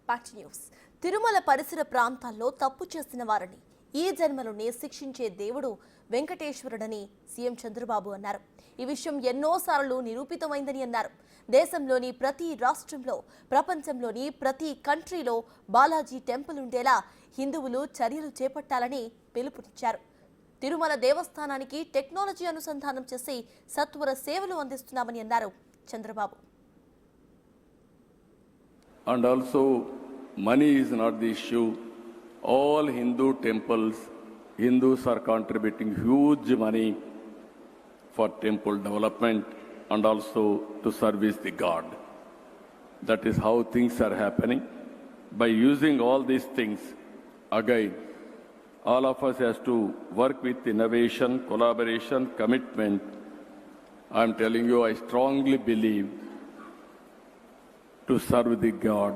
Party news. Tirumala పరిసర ప్రాంతాల్లో తప్పు చేసిన వారిని ఈ జన్మలోనే శిక్షించే దేవుడు వెంకటేశ్వరుడని సీఎం చంద్రబాబు అన్నారు. ఈ విషయం ఎన్నోసార్లు నిరూపితమైందని అన్నారు. దేశంలోని ప్రతి రాష్ట్రంలో, ప్రపంచంలోని ప్రతి కంట్రీలో బాలాజీ టెంపుల్ ఉండేలా హిందువులు చర్యలు చేపట్టాలని పిలుపునిచ్చారు. తిరుమల దేవస్థానానికి టెక్నాలజీ అనుసంధానం చేసి సత్వర సేవలు అందిస్తున్నామని అన్నారు Chandrababu. And also, money is not the issue. All Hindu temples, Hindus are contributing huge money for temple development and also to service the God. That is how things are happening. By using all these things, again, all of us has to work with innovation, collaboration, commitment. I am telling you, I strongly believe to serve the God